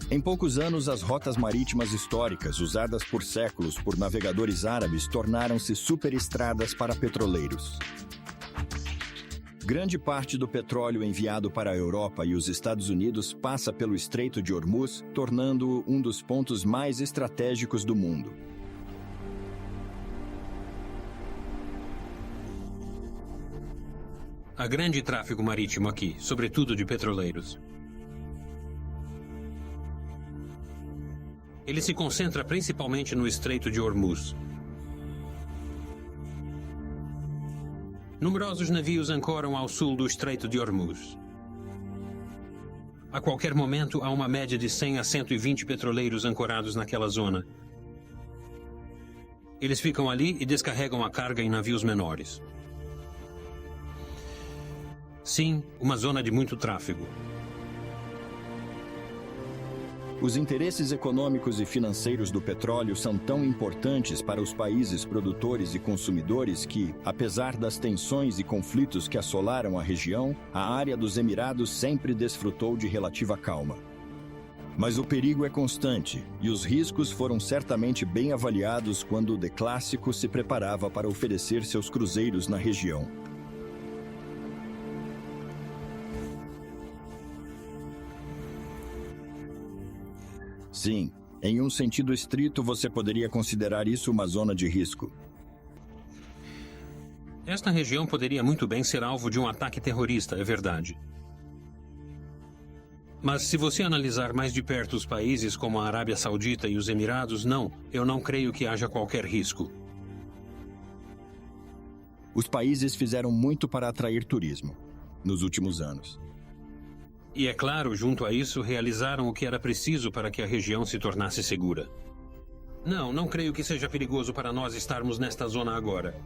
Em poucos anos, as rotas marítimas históricas, usadas por séculos por navegadores árabes, tornaram-se superestradas para petroleiros. Grande parte do petróleo enviado para a Europa e os Estados Unidos passa pelo Estreito de Hormuz, tornando-o um dos pontos mais estratégicos do mundo. Há grande tráfego marítimo aqui, sobretudo de petroleiros. Ele se concentra principalmente no Estreito de Hormuz. Numerosos navios ancoram ao sul do Estreito de Hormuz. A qualquer momento, há uma média de 100 a 120 petroleiros ancorados naquela zona. Eles ficam ali e descarregam a carga em navios menores. Sim, uma zona de muito tráfego. Os interesses econômicos e financeiros do petróleo são tão importantes para os países produtores e consumidores que, apesar das tensões e conflitos que assolaram a região, a área dos Emirados sempre desfrutou de relativa calma. Mas o perigo é constante, e os riscos foram certamente bem avaliados quando o The Clássico se preparava para oferecer seus cruzeiros na região. Sim, em um sentido estrito, você poderia considerar isso uma zona de risco. Esta região poderia muito bem ser alvo de um ataque terrorista, é verdade. Mas se você analisar mais de perto os países como a Arábia Saudita e os Emirados, eu não creio que haja qualquer risco. Os países fizeram muito para atrair turismo nos últimos anos. E é claro, junto a isso, realizaram o que era preciso para que a região se tornasse segura. Não creio que seja perigoso para nós estarmos nesta zona agora.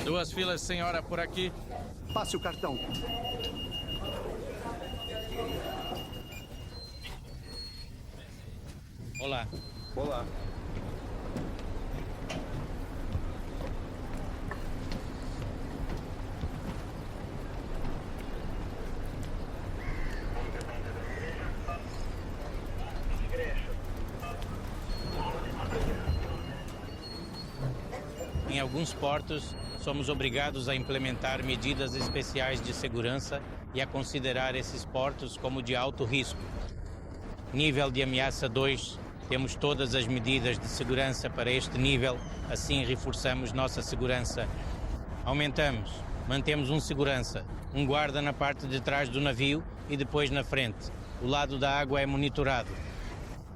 Duas filas, senhora, por aqui. Passe o cartão. Olá. Olá. Em alguns portos, somos obrigados a implementar medidas especiais de segurança e a considerar esses portos como de alto risco. Nível de ameaça 2, temos todas as medidas de segurança para este nível, assim reforçamos nossa segurança. Aumentamos, mantemos um segurança, um guarda na parte de trás do navio e depois na frente. O lado da água é monitorado.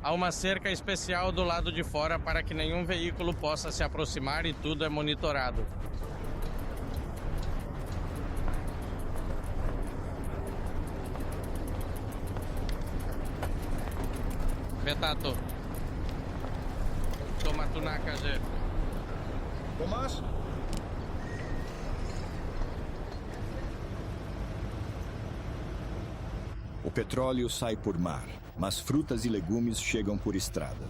Há uma cerca especial do lado de fora para que nenhum veículo possa se aproximar e tudo é monitorado. Betato. Toma tu na KG. Tomás? O petróleo sai por mar, mas frutas e legumes chegam por estrada.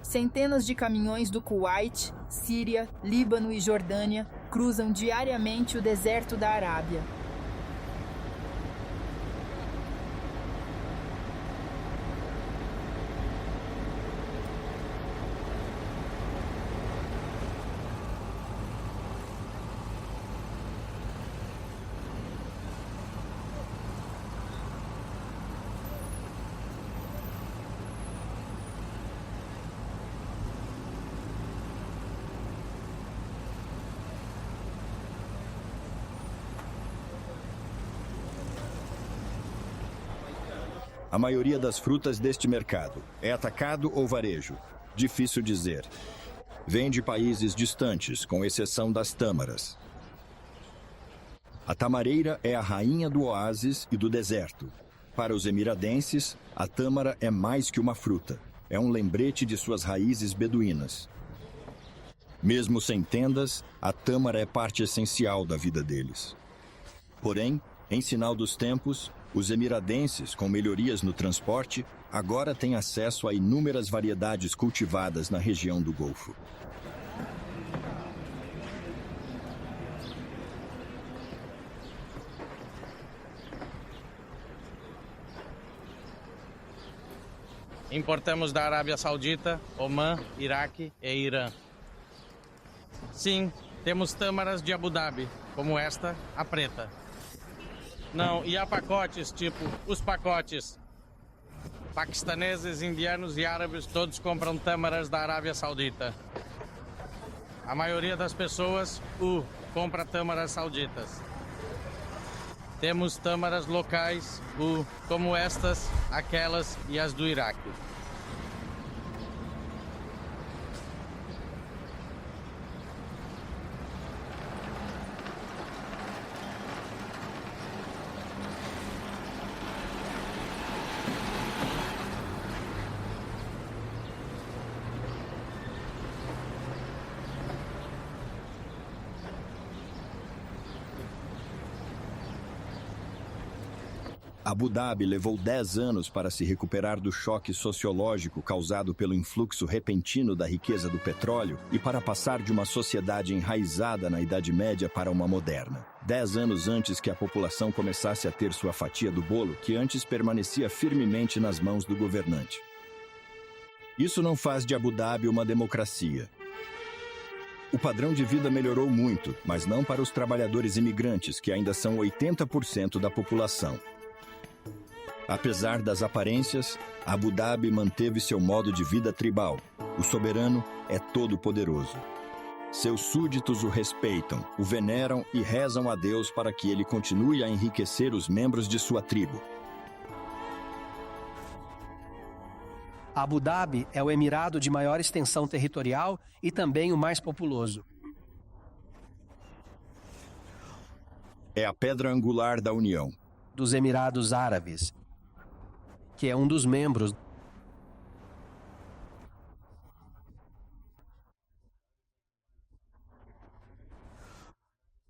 Centenas de caminhões do Kuwait, Síria, Líbano e Jordânia cruzam diariamente o deserto da Arábia. A maioria das frutas deste mercado é atacado ou varejo? Difícil dizer. Vem de países distantes, com exceção das tâmaras. A tamareira é a rainha do oásis e do deserto. Para os emiradenses, a tâmara é mais que uma fruta. É um lembrete de suas raízes beduínas. Mesmo sem tendas, a tâmara é parte essencial da vida deles. Porém, em sinal dos tempos, os emiradenses, com melhorias no transporte, agora têm acesso a inúmeras variedades cultivadas na região do Golfo. Importamos da Arábia Saudita, Omã, Iraque e Irã. Sim, temos tâmaras de Abu Dhabi, como esta, a preta. Não, e há pacotes, tipo os pacotes. Paquistaneses, indianos e árabes todos compram tâmaras da Arábia Saudita. A maioria das pessoas compra tâmaras sauditas. Temos tâmaras locais, como estas, aquelas e as do Iraque. Abu Dhabi levou 10 anos para se recuperar do choque sociológico causado pelo influxo repentino da riqueza do petróleo e para passar de uma sociedade enraizada na Idade Média para uma moderna. 10 anos antes que a população começasse a ter sua fatia do bolo, que antes permanecia firmemente nas mãos do governante. Isso não faz de Abu Dhabi uma democracia. O padrão de vida melhorou muito, mas não para os trabalhadores imigrantes, que ainda são 80% da população. Apesar das aparências, Abu Dhabi manteve seu modo de vida tribal. O soberano é todo-poderoso. Seus súditos o respeitam, o veneram e rezam a Deus para que ele continue a enriquecer os membros de sua tribo. Abu Dhabi é o emirado de maior extensão territorial e também o mais populoso. É a pedra angular da União dos Emirados Árabes, que é um dos membros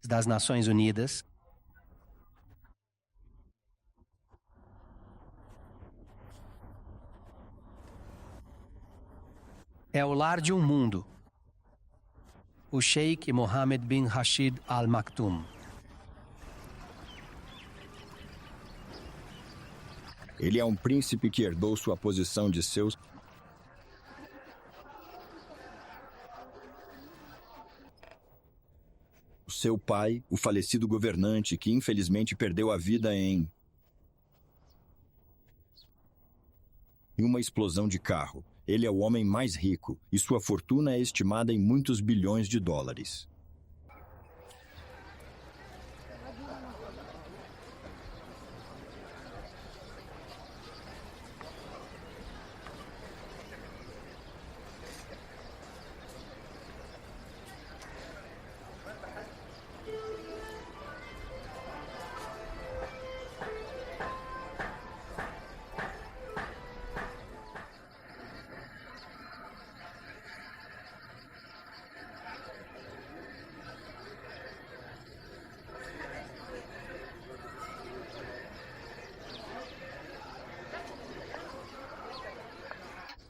das Nações Unidas, é o lar de um mundo, o Sheikh Mohammed bin Rashid Al Maktoum. Ele é um príncipe que herdou sua posição de seu pai, o falecido governante, que infelizmente perdeu a vida em uma explosão de carro. Ele é o homem mais rico e sua fortuna é estimada em muitos bilhões de dólares.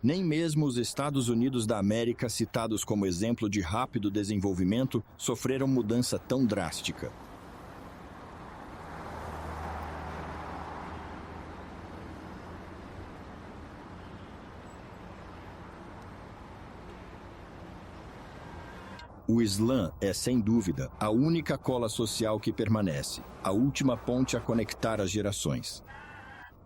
Nem mesmo os Estados Unidos da América, citados como exemplo de rápido desenvolvimento, sofreram mudança tão drástica. O Islã é, sem dúvida, a única cola social que permanece, a última ponte a conectar as gerações.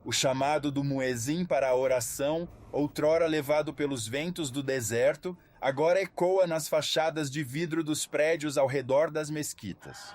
O chamado do muezim para a oração, outrora levado pelos ventos do deserto, agora ecoa nas fachadas de vidro dos prédios ao redor das mesquitas.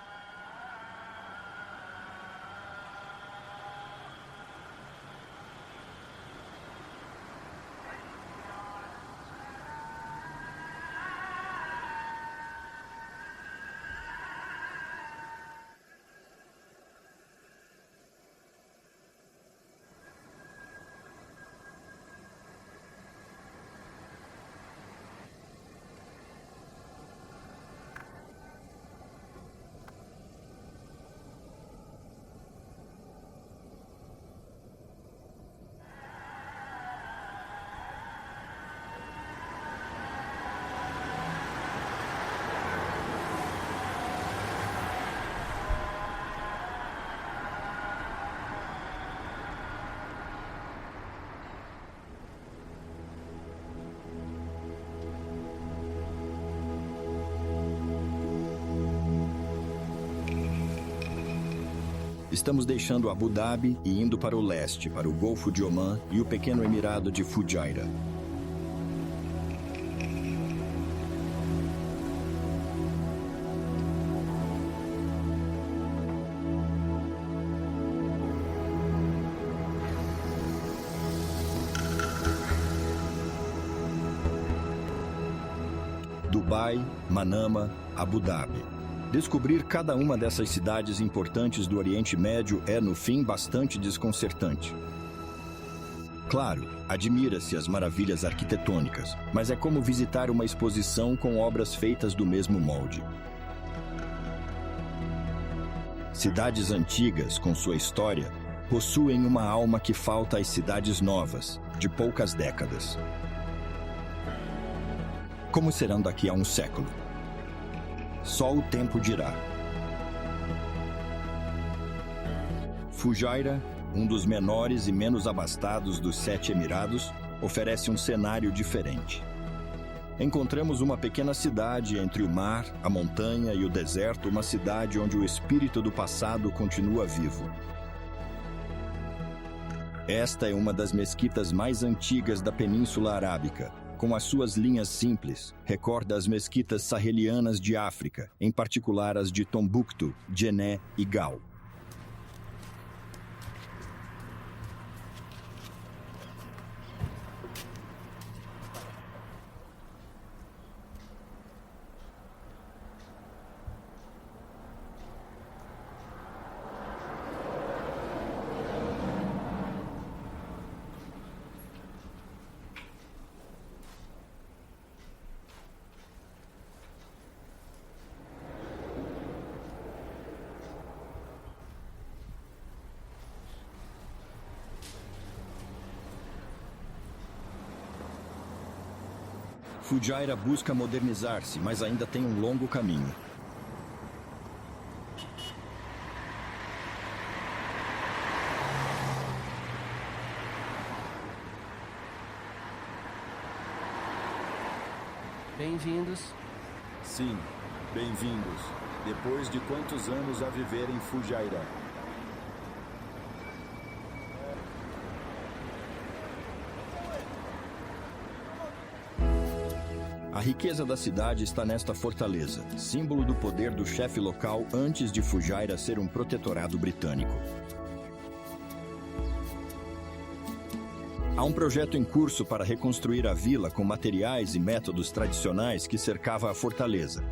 Estamos deixando Abu Dhabi e indo para o leste, para o Golfo de Omã e o pequeno emirado de Fujairah. Dubai, Manama, Abu Dhabi. Descobrir cada uma dessas cidades importantes do Oriente Médio é, no fim, bastante desconcertante. Claro, admira-se as maravilhas arquitetônicas, mas é como visitar uma exposição com obras feitas do mesmo molde. Cidades antigas, com sua história, possuem uma alma que falta às cidades novas, de poucas décadas. Como serão daqui a um século? Só o tempo dirá. Fujairah, um dos menores e menos abastados dos 7 Emirados, oferece um cenário diferente. Encontramos uma pequena cidade entre o mar, a montanha e o deserto, uma cidade onde o espírito do passado continua vivo. Esta é uma das mesquitas mais antigas da Península Arábica. Com as suas linhas simples, recorda as mesquitas sahelianas de África, em particular as de Tombuctu, Djenné e Gao. Fujairah busca modernizar-se, mas ainda tem um longo caminho. Bem-vindos. Sim, bem-vindos. Depois de quantos anos a viver em Fujairah? A riqueza da cidade está nesta fortaleza, símbolo do poder do chefe local antes de Fujairah ser um protetorado britânico. Há um projeto em curso para reconstruir a vila com materiais e métodos tradicionais que cercava a fortaleza.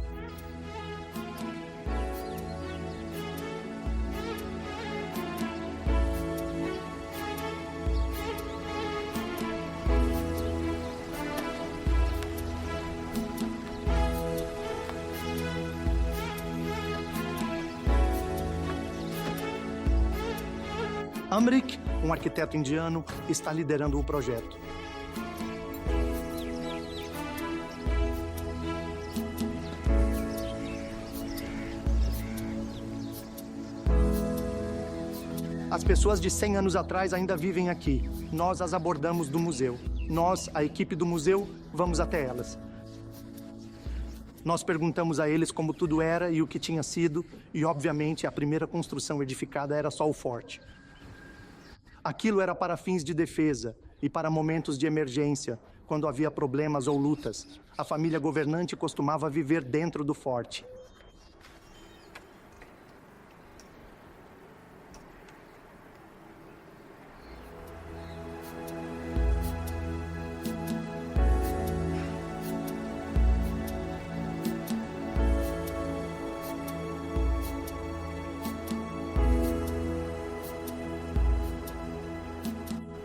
Amrik, um arquiteto indiano, está liderando o projeto. As pessoas de 100 anos atrás ainda vivem aqui. Nós as abordamos do museu. Nós, a equipe do museu, vamos até elas. Nós perguntamos a eles como tudo era e o que tinha sido, e obviamente a primeira construção edificada era só o forte. Aquilo era para fins de defesa e para momentos de emergência, quando havia problemas ou lutas. A família governante costumava viver dentro do forte.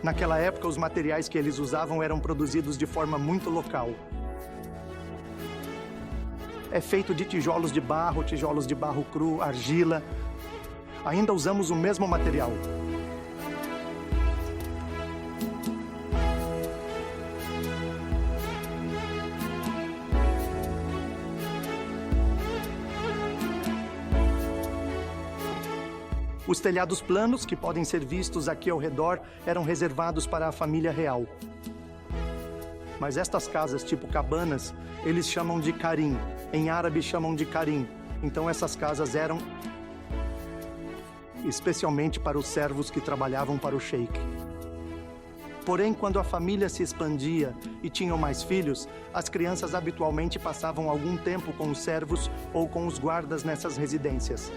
Naquela época, os materiais que eles usavam eram produzidos de forma muito local. É feito de tijolos de barro cru, argila. Ainda usamos o mesmo material. Os telhados planos, que podem ser vistos aqui ao redor, eram reservados para a família real. Mas estas casas, tipo cabanas, eles chamam de karim. Em árabe chamam de karim. Então essas casas eram especialmente para os servos que trabalhavam para o sheik. Porém, quando a família se expandia e tinham mais filhos, as crianças habitualmente passavam algum tempo com os servos ou com os guardas nessas residências.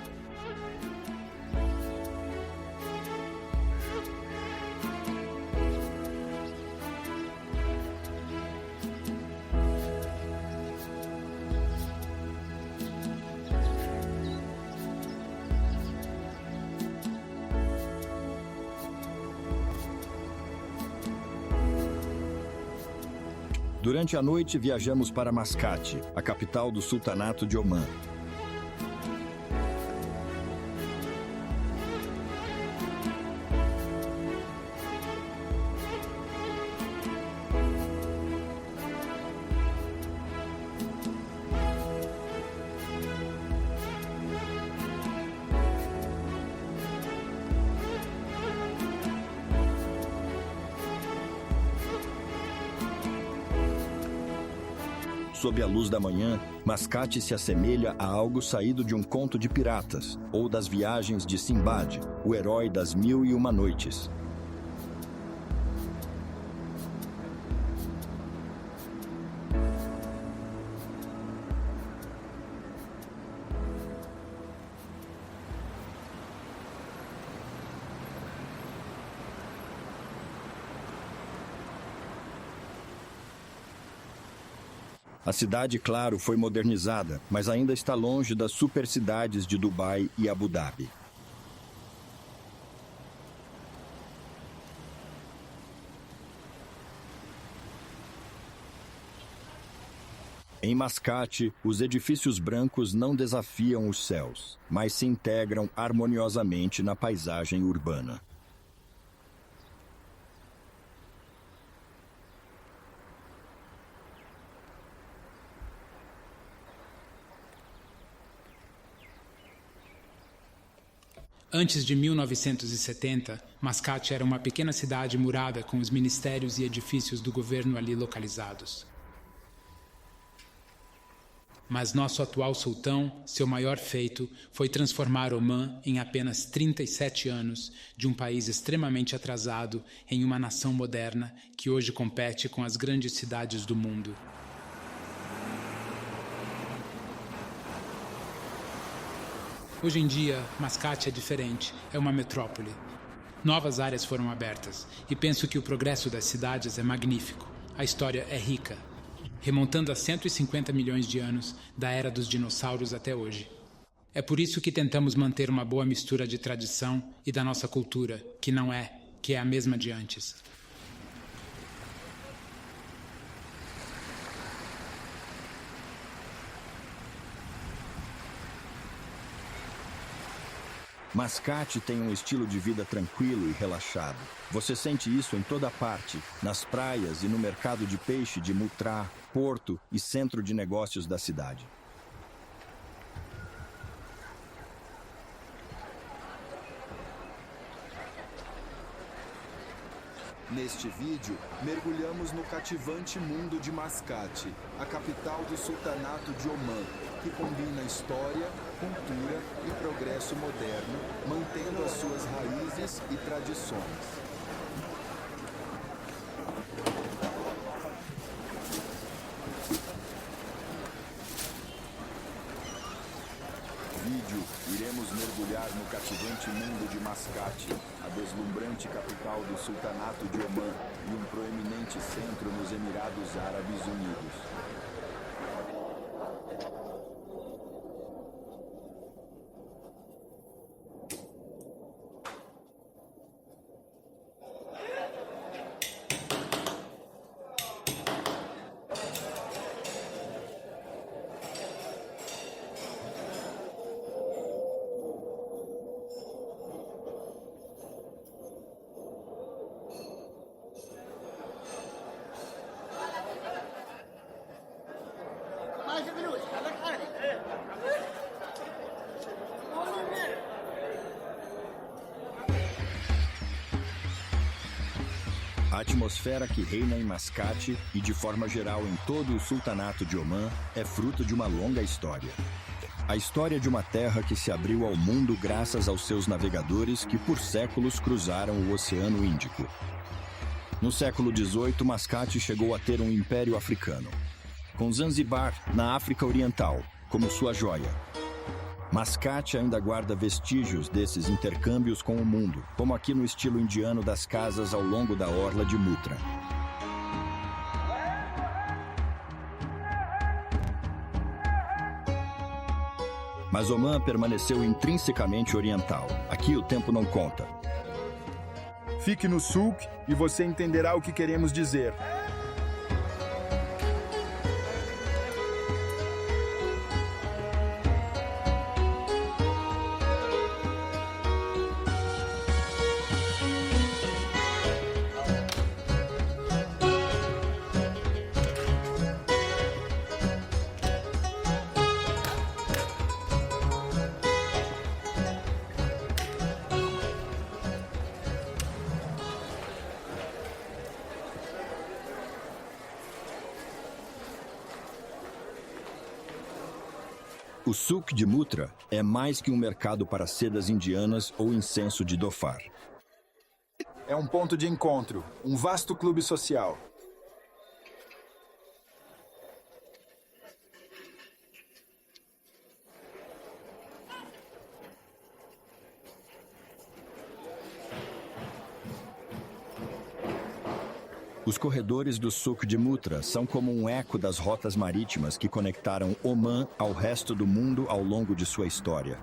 Durante a noite, viajamos para Mascate, a capital do Sultanato de Omã. Sob a luz da manhã, Mascate se assemelha a algo saído de um conto de piratas ou das viagens de Simbad, o herói das 1001 noites. A cidade, claro, foi modernizada, mas ainda está longe das supercidades de Dubai e Abu Dhabi. Em Mascate, os edifícios brancos não desafiam os céus, mas se integram harmoniosamente na paisagem urbana. Antes de 1970, Mascate era uma pequena cidade murada com os ministérios e edifícios do governo ali localizados. Mas nosso atual sultão, seu maior feito, foi transformar Omã em apenas 37 anos de um país extremamente atrasado em uma nação moderna que hoje compete com as grandes cidades do mundo. Hoje em dia, Mascate é diferente, é uma metrópole. Novas áreas foram abertas e penso que o progresso das cidades é magnífico. A história é rica, remontando a 150 milhões de anos da era dos dinossauros até hoje. É por isso que tentamos manter uma boa mistura de tradição e da nossa cultura, que é a mesma de antes. Mascate tem um estilo de vida tranquilo e relaxado. Você sente isso em toda parte, nas praias e no mercado de peixe de Mutrá, porto e centro de negócios da cidade. Neste vídeo, mergulhamos no cativante mundo de Mascate, a capital do Sultanato de Omã, que combina história, cultura e progresso moderno, mantendo as suas raízes e tradições. Iremos mergulhar no cativante mundo de Mascate, a deslumbrante capital do Sultanato de Omã e um proeminente centro nos Emirados Árabes Unidos. A atmosfera que reina em Mascate e, de forma geral, em todo o Sultanato de Omã, é fruto de uma longa história. A história de uma terra que se abriu ao mundo graças aos seus navegadores que por séculos cruzaram o Oceano Índico. No século XVIII, Mascate chegou a ter um império africano, com Zanzibar, na África Oriental, como sua joia. Mascate ainda guarda vestígios desses intercâmbios com o mundo, como aqui no estilo indiano das casas ao longo da orla de Muttra. Mas Omã permaneceu intrinsecamente oriental. Aqui o tempo não conta. Fique no souk e você entenderá o que queremos dizer. O souk de Muttra é mais que um mercado para sedas indianas ou incenso de Dhofar. É um ponto de encontro, um vasto clube social. Os corredores do souk de Muttra são como um eco das rotas marítimas que conectaram Omã ao resto do mundo ao longo de sua história.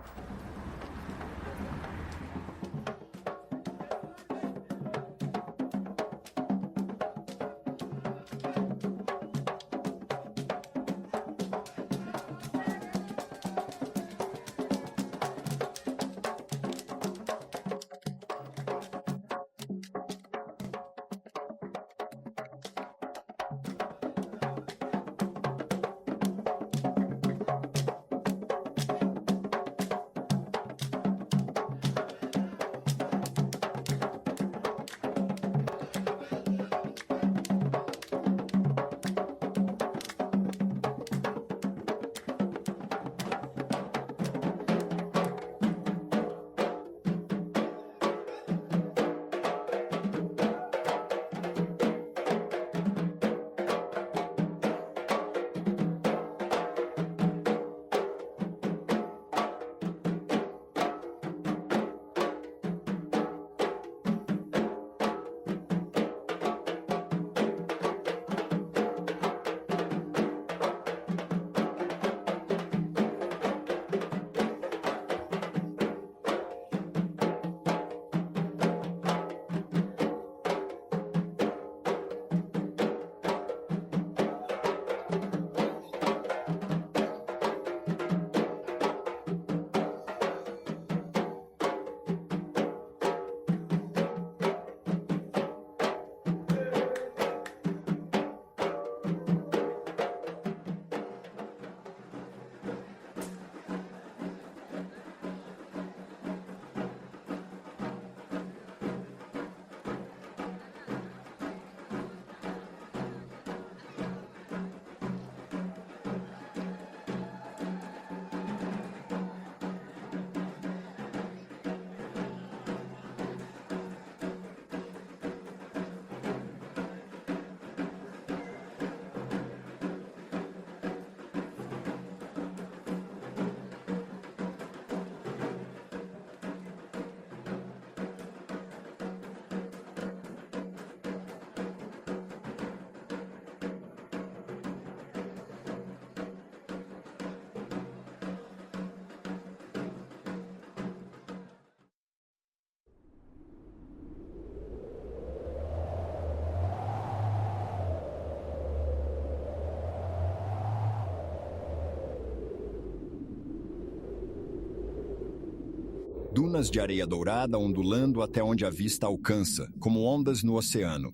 Dunas de areia dourada ondulando até onde a vista alcança, como ondas no oceano.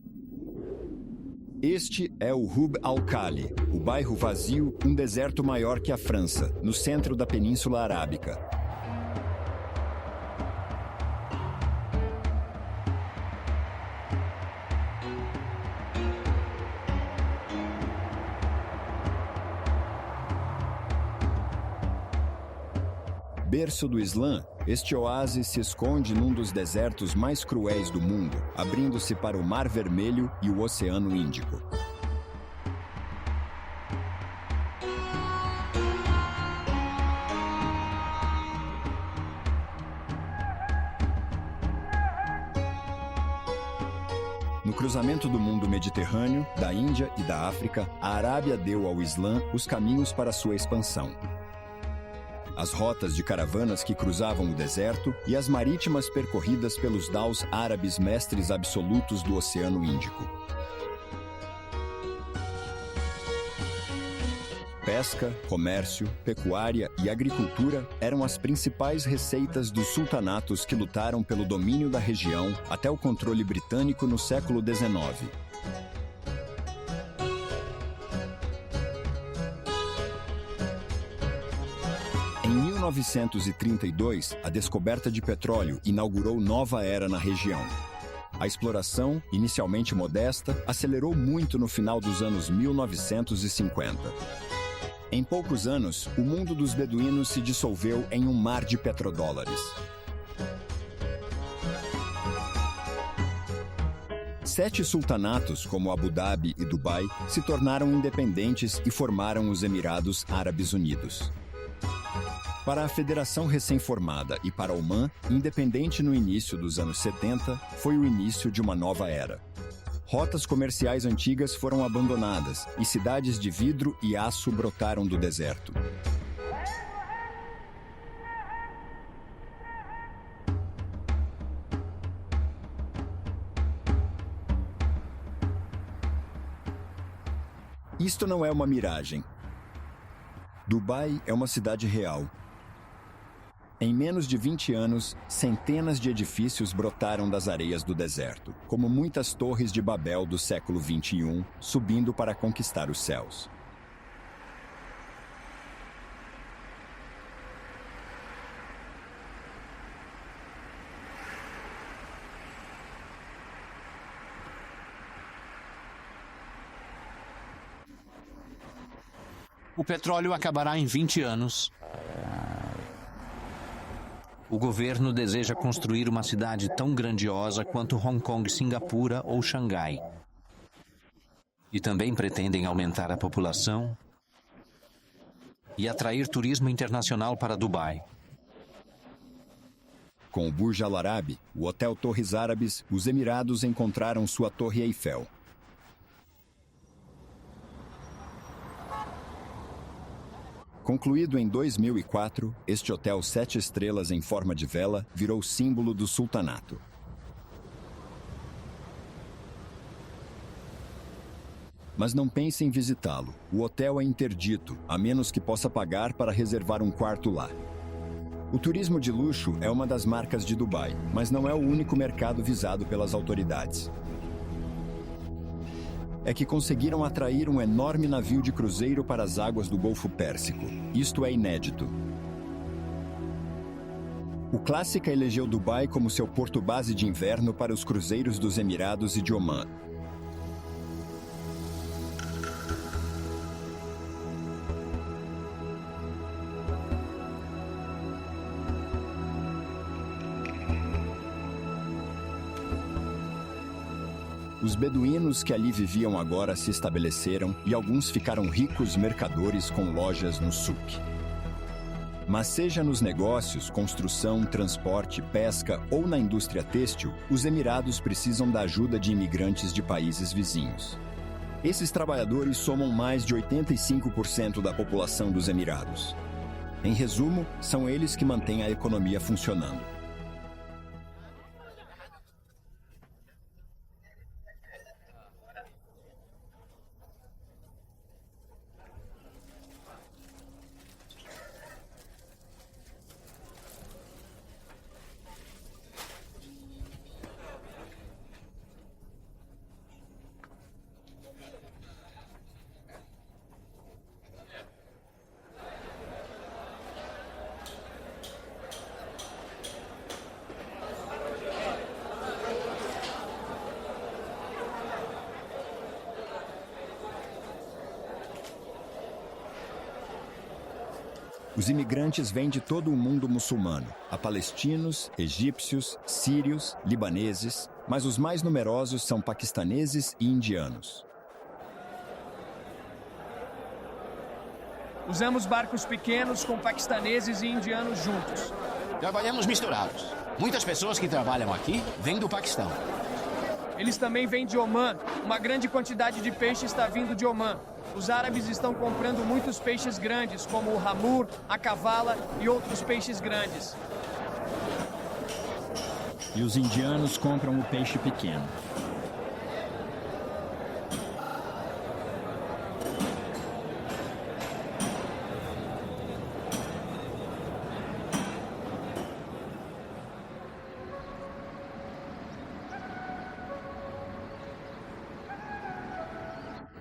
Este é o Rub al-Khali, o bairro vazio, um deserto maior que a França, no centro da Península Arábica. Berço do Islã, este oásis se esconde num dos desertos mais cruéis do mundo, abrindo-se para o Mar Vermelho e o Oceano Índico. No cruzamento do mundo mediterrâneo, da Índia e da África, a Arábia deu ao Islã os caminhos para sua expansão. As rotas de caravanas que cruzavam o deserto e as marítimas percorridas pelos daus árabes mestres absolutos do Oceano Índico. Pesca, comércio, pecuária e agricultura eram as principais receitas dos sultanatos que lutaram pelo domínio da região até o controle britânico no século XIX. Em 1932, a descoberta de petróleo inaugurou nova era na região. A exploração, inicialmente modesta, acelerou muito no final dos anos 1950. Em poucos anos, o mundo dos beduínos se dissolveu em um mar de petrodólares. 7 sultanatos, como Abu Dhabi e Dubai, se tornaram independentes e formaram os Emirados Árabes Unidos. Para a federação recém-formada e para Omã, independente no início dos anos 70, foi o início de uma nova era. Rotas comerciais antigas foram abandonadas e cidades de vidro e aço brotaram do deserto. Isto não é uma miragem. Dubai é uma cidade real. Em menos de 20 anos, centenas de edifícios brotaram das areias do deserto, como muitas torres de Babel do século XXI, subindo para conquistar os céus. O petróleo acabará em 20 anos. O governo deseja construir uma cidade tão grandiosa quanto Hong Kong, Singapura ou Xangai. E também pretendem aumentar a população e atrair turismo internacional para Dubai. Com o Burj Al Arab, o Hotel Torres Árabes, os Emirados encontraram sua Torre Eiffel. Concluído em 2004, este hotel 7 estrelas em forma de vela virou símbolo do sultanato. Mas não pense em visitá-lo. O hotel é interdito, a menos que possa pagar para reservar um quarto lá. O turismo de luxo é uma das marcas de Dubai, mas não é o único mercado visado pelas autoridades. É que conseguiram atrair um enorme navio de cruzeiro para as águas do Golfo Pérsico. Isto é inédito. O Clássica elegeu Dubai como seu porto-base de inverno para os cruzeiros dos Emirados e de Omã. Os beduínos que ali viviam agora se estabeleceram e alguns ficaram ricos mercadores com lojas no souk. Mas seja nos negócios, construção, transporte, pesca ou na indústria têxtil, os Emirados precisam da ajuda de imigrantes de países vizinhos. Esses trabalhadores somam mais de 85% da população dos Emirados. Em resumo, são eles que mantêm a economia funcionando. Os imigrantes vêm de todo o mundo muçulmano. Há palestinos, egípcios, sírios, libaneses, mas os mais numerosos são paquistaneses e indianos. Usamos barcos pequenos com paquistaneses e indianos juntos. Trabalhamos misturados. Muitas pessoas que trabalham aqui vêm do Paquistão. Eles também vêm de Omã. Uma grande quantidade de peixe está vindo de Omã. Os árabes estão comprando muitos peixes grandes, como o hamur, a cavala e outros peixes grandes. E os indianos compram o peixe pequeno.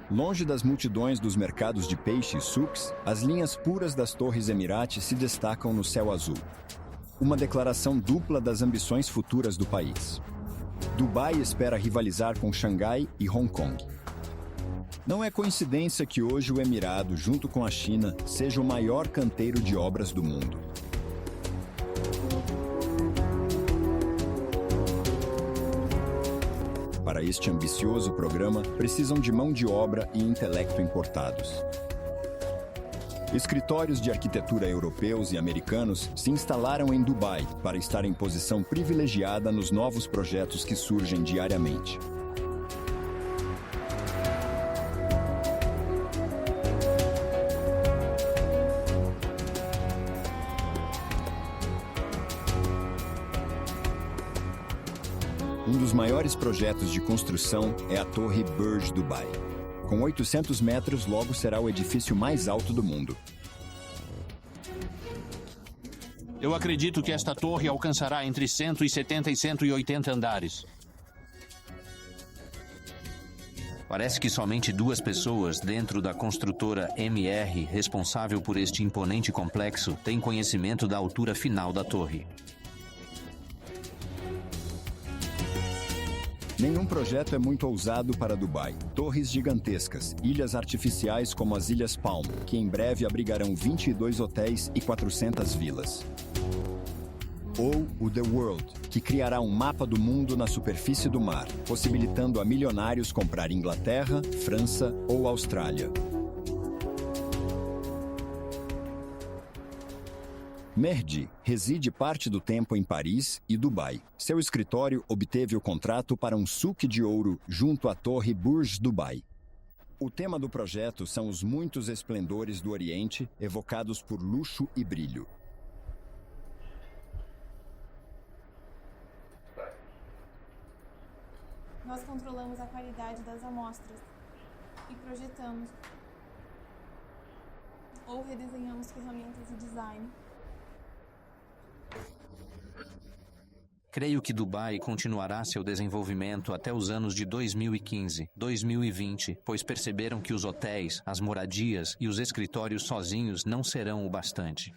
Longe das multidões dos mercados de peixe e souks, as linhas puras das Torres Emirati se destacam no céu azul. Uma declaração dupla das ambições futuras do país. Dubai espera rivalizar com Xangai e Hong Kong. Não é coincidência que hoje o Emirado, junto com a China, seja o maior canteiro de obras do mundo. Para este ambicioso programa, precisam de mão de obra e intelecto importados. Escritórios de arquitetura europeus e americanos se instalaram em Dubai para estar em posição privilegiada nos novos projetos que surgem diariamente. Um dos maiores projetos de construção é a Torre Burj Dubai. Com 800 metros, logo será o edifício mais alto do mundo. Eu acredito que esta torre alcançará entre 170 e 180 andares. Parece que somente 2 pessoas dentro da construtora MR, responsável por este imponente complexo, têm conhecimento da altura final da torre. Nenhum projeto é muito ousado para Dubai. Torres gigantescas, ilhas artificiais como as Ilhas Palm, que em breve abrigarão 22 hotéis e 400 vilas. Ou o The World, que criará um mapa do mundo na superfície do mar, possibilitando a milionários comprar Inglaterra, França ou Austrália. Mehdi reside parte do tempo em Paris e Dubai. Seu escritório obteve o contrato para um souk de ouro junto à Torre Burj Dubai. O tema do projeto são os muitos esplendores do Oriente, evocados por luxo e brilho. Nós controlamos a qualidade das amostras e projetamos ou redesenhamos ferramentas de design. Creio que Dubai continuará seu desenvolvimento até os anos de 2015, 2020, pois perceberam que os hotéis, as moradias e os escritórios sozinhos não serão o bastante.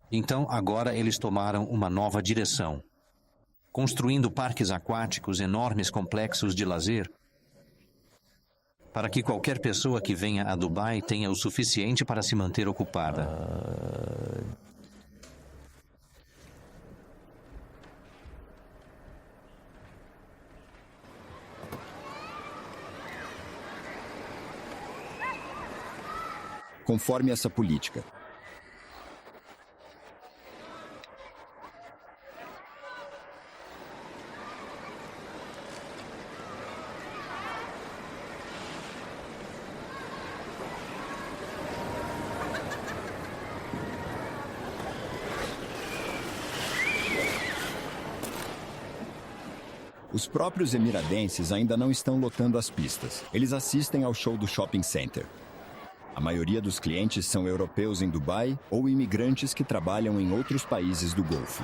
Então, agora eles tomaram uma nova direção. Construindo parques aquáticos, enormes complexos de lazer, para que qualquer pessoa que venha a Dubai tenha o suficiente para se manter ocupada. Conforme essa política. Os próprios emiradenses ainda não estão lotando as pistas. Eles assistem ao show do shopping center. A maioria dos clientes são europeus em Dubai ou imigrantes que trabalham em outros países do Golfo.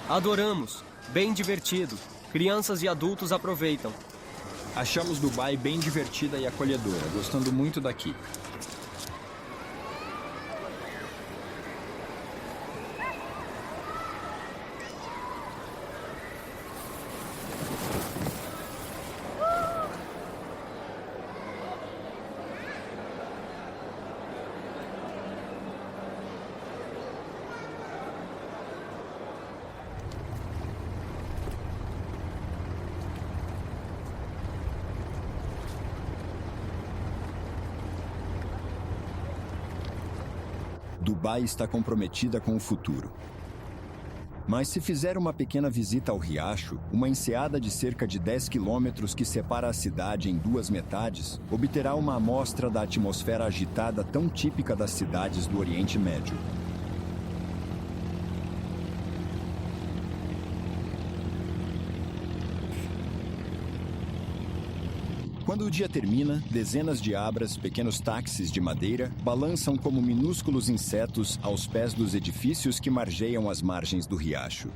Adoramos. Bem divertido. Crianças e adultos aproveitam. Achamos Dubai bem divertida e acolhedora, gostando muito daqui. Dubai está comprometida com o futuro. Mas se fizer uma pequena visita ao riacho, uma enseada de cerca de 10 quilômetros que separa a cidade em duas metades, obterá uma amostra da atmosfera agitada tão típica das cidades do Oriente Médio. Quando o dia termina, dezenas de abras, pequenos táxis de madeira, balançam como minúsculos insetos aos pés dos edifícios que margeiam as margens do riacho.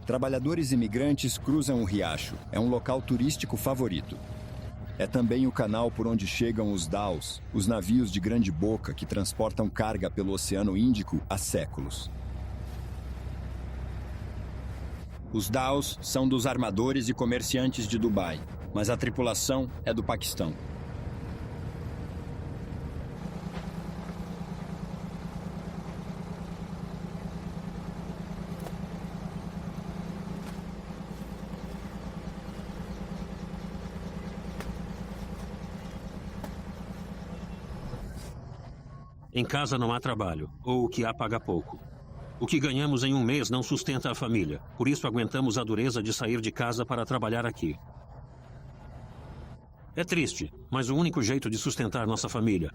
Trabalhadores imigrantes cruzam o riacho. É um local turístico favorito. É também o canal por onde chegam os dhows, os navios de grande boca que transportam carga pelo Oceano Índico há séculos. Os dhows são dos armadores e comerciantes de Dubai, mas a tripulação é do Paquistão. Em casa não há trabalho, ou o que há paga pouco. O que ganhamos em um mês não sustenta a família, por isso aguentamos a dureza de sair de casa para trabalhar aqui. É triste, mas o único jeito de sustentar nossa família.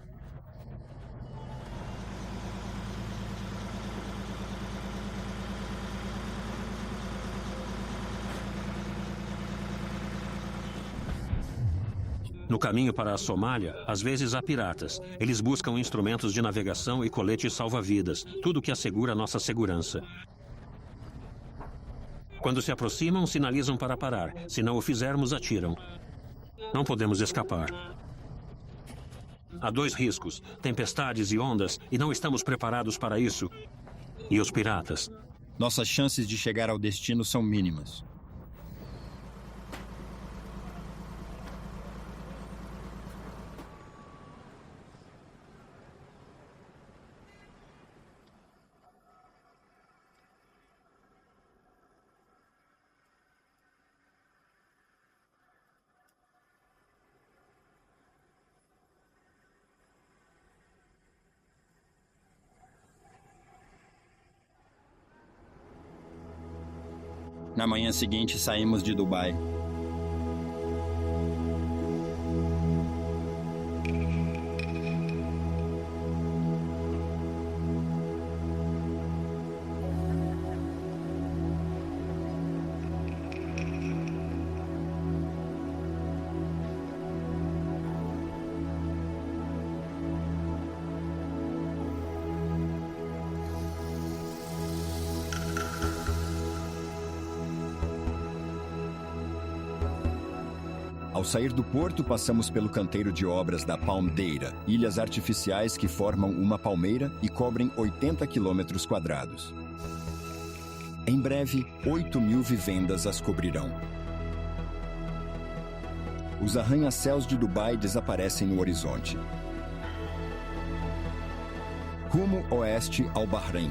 No caminho para a Somália, às vezes há piratas. Eles buscam instrumentos de navegação e coletes salva-vidas, tudo que assegura nossa segurança. Quando se aproximam, sinalizam para parar. Se não o fizermos, atiram. Não podemos escapar. Há dois riscos: tempestades e ondas, e não estamos preparados para isso. E os piratas? Nossas chances de chegar ao destino são mínimas. Na manhã seguinte, saímos de Dubai. Ao sair do porto, passamos pelo canteiro de obras da Palmeira, ilhas artificiais que formam uma palmeira e cobrem 80 quilômetros quadrados. Em breve, 8.000 vivendas as cobrirão. Os arranha-céus de Dubai desaparecem no horizonte. Rumo oeste ao Bahrein.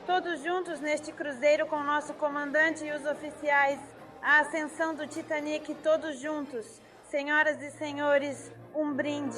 Todos juntos neste cruzeiro com nosso comandante e os oficiais. A ascensão do Titanic, todos juntos. Senhoras e senhores, um brinde.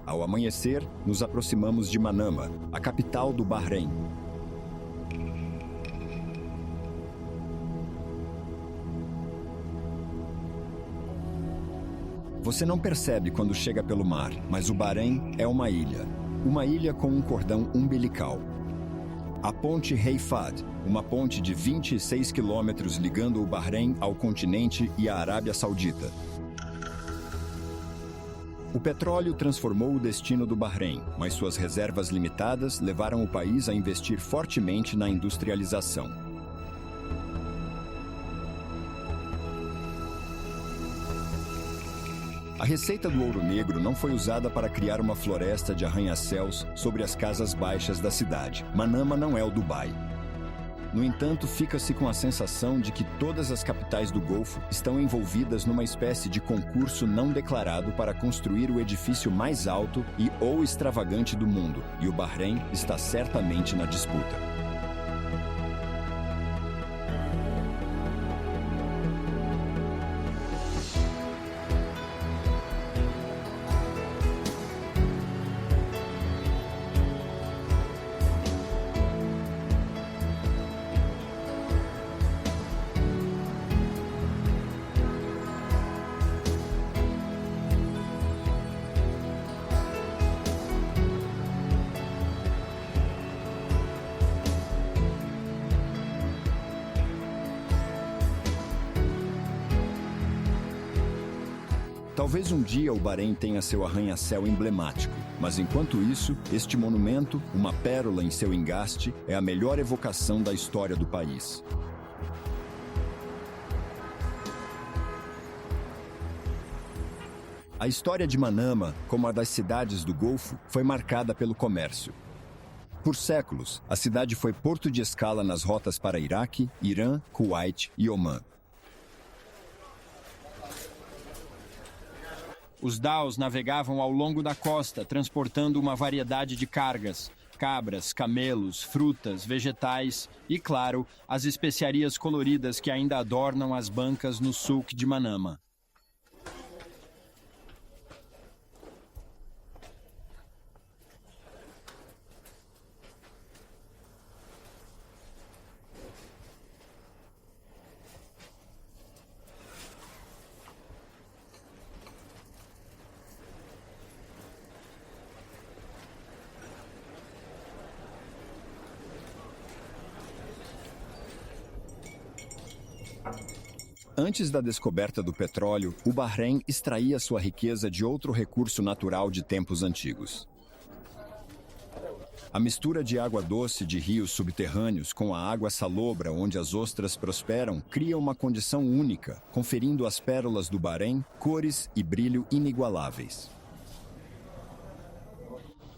Ao amanhecer, nos aproximamos de Manama, a capital do Bahrein. Você não percebe quando chega pelo mar, mas o Bahrein é uma ilha. Uma ilha com um cordão umbilical. A ponte Rei Fahd, uma ponte de 26 quilômetros ligando o Bahrein ao continente e à Arábia Saudita. O petróleo transformou o destino do Bahrein, mas suas reservas limitadas levaram o país a investir fortemente na industrialização. A receita do ouro negro não foi usada para criar uma floresta de arranha-céus sobre as casas baixas da cidade. Manama não é o Dubai. No entanto, fica-se com a sensação de que todas as capitais do Golfo estão envolvidas numa espécie de concurso não declarado para construir o edifício mais alto ou extravagante do mundo, e o Bahrein está certamente na disputa. Talvez um dia o Bahrein tenha seu arranha-céu emblemático, mas enquanto isso, este monumento, uma pérola em seu engaste, é a melhor evocação da história do país. A história de Manama, como a das cidades do Golfo, foi marcada pelo comércio. Por séculos, a cidade foi porto de escala nas rotas para Iraque, Irã, Kuwait e Omã. Os daus navegavam ao longo da costa, transportando uma variedade de cargas: cabras, camelos, frutas, vegetais e, claro, as especiarias coloridas que ainda adornam as bancas no souk de Manama. Antes da descoberta do petróleo, o Bahrein extraía sua riqueza de outro recurso natural de tempos antigos. A mistura de água doce de rios subterrâneos com a água salobra onde as ostras prosperam cria uma condição única, conferindo às pérolas do Bahrein cores e brilho inigualáveis.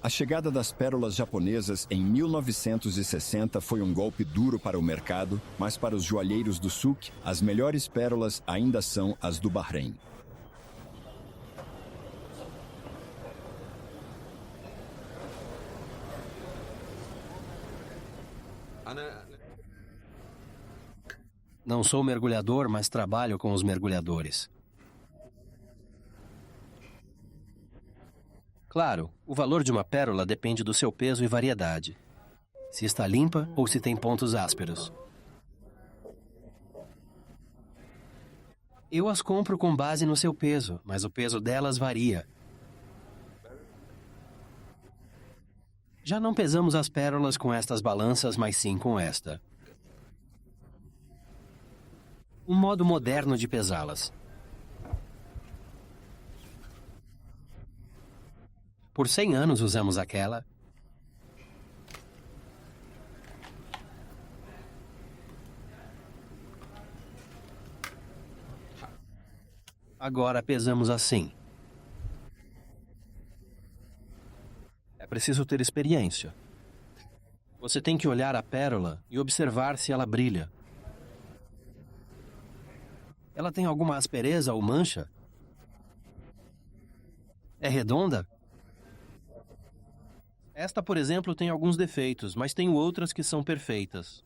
A chegada das pérolas japonesas em 1960 foi um golpe duro para o mercado, mas para os joalheiros do souk, as melhores pérolas ainda são as do Bahrein. Não sou mergulhador, mas trabalho com os mergulhadores. Claro, o valor de uma pérola depende do seu peso e variedade. Se está limpa ou se tem pontos ásperos. Eu as compro com base no seu peso, mas o peso delas varia. Já não pesamos as pérolas com estas balanças, mas sim com esta. Um modo moderno de pesá-las. Por 100 anos usamos aquela. Agora pesamos assim. É preciso ter experiência. Você tem que olhar a pérola e observar se ela brilha. Ela tem alguma aspereza ou mancha? É redonda? Esta, por exemplo, tem alguns defeitos, mas tenho outras que são perfeitas.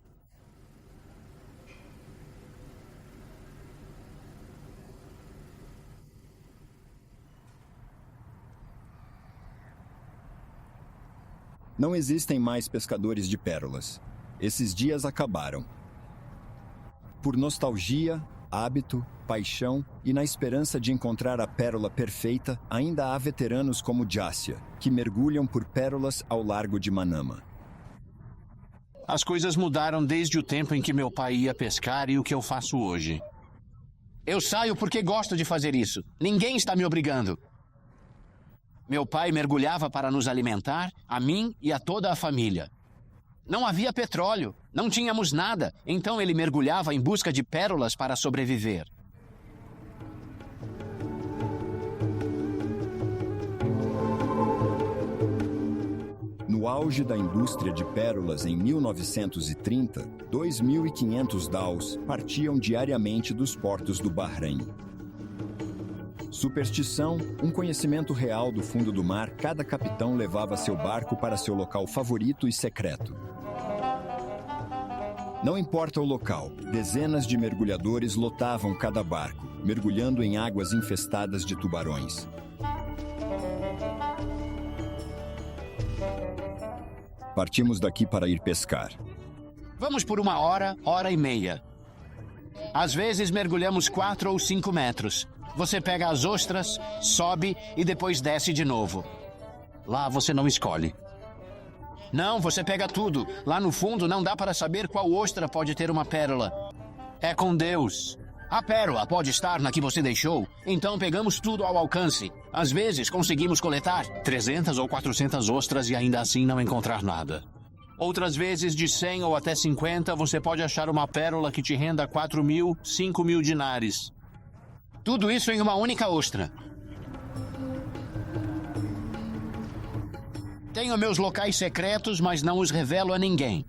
Não existem mais pescadores de pérolas. Esses dias acabaram. Por nostalgia, hábito, paixão e na esperança de encontrar a pérola perfeita, ainda há veteranos como Jásia, que mergulham por pérolas ao largo de Manama. As coisas mudaram desde o tempo em que meu pai ia pescar e o que eu faço hoje. Eu saio porque gosto de fazer isso. Ninguém está me obrigando. Meu pai mergulhava para nos alimentar, a mim e a toda a família. Não havia petróleo, não tínhamos nada, então ele mergulhava em busca de pérolas para sobreviver. No auge da indústria de pérolas em 1930, 2.500 daus partiam diariamente dos portos do Bahrein. Superstição, um conhecimento real do fundo do mar, cada capitão levava seu barco para seu local favorito e secreto. Não importa o local, dezenas de mergulhadores lotavam cada barco, mergulhando em águas infestadas de tubarões. Partimos daqui para ir pescar. Vamos por 1 hora, hora e meia. Às vezes mergulhamos 4 ou 5 metros. Você pega as ostras, sobe e depois desce de novo. Lá você não escolhe. Não, você pega tudo. Lá no fundo não dá para saber qual ostra pode ter uma pérola. É com Deus. A pérola pode estar na que você deixou, então pegamos tudo ao alcance. Às vezes conseguimos coletar 300 ou 400 ostras e ainda assim não encontrar nada. Outras vezes, de 100 ou até 50, você pode achar uma pérola que te renda 4.000, 5.000 dinares. Tudo isso em uma única ostra. Tenho meus locais secretos, mas não os revelo a ninguém.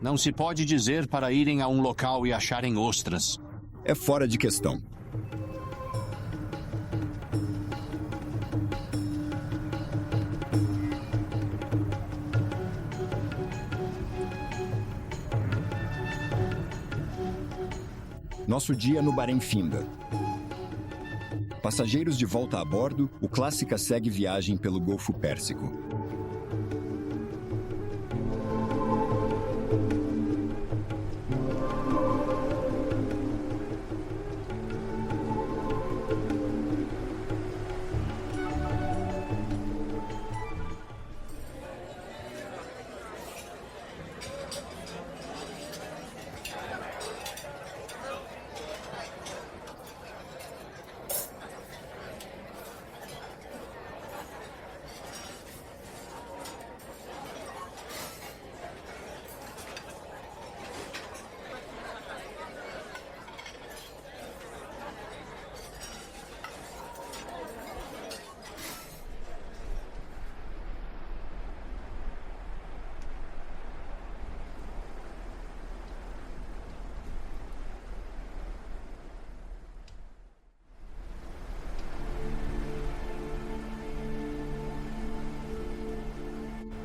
Não se pode dizer para irem a um local e acharem ostras. É fora de questão. Nosso dia no Bahrein finda. Passageiros de volta a bordo, o Clássica segue viagem pelo Golfo Pérsico.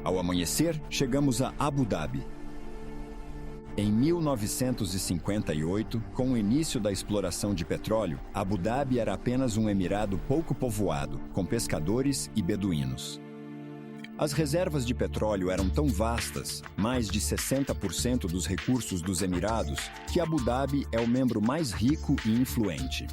Ao amanhecer, chegamos a Abu Dhabi. Em 1958, com o início da exploração de petróleo, Abu Dhabi era apenas um emirado pouco povoado, com pescadores e beduínos. As reservas de petróleo eram tão vastas, mais de 60% dos recursos dos Emirados, que Abu Dhabi é o membro mais rico e influente.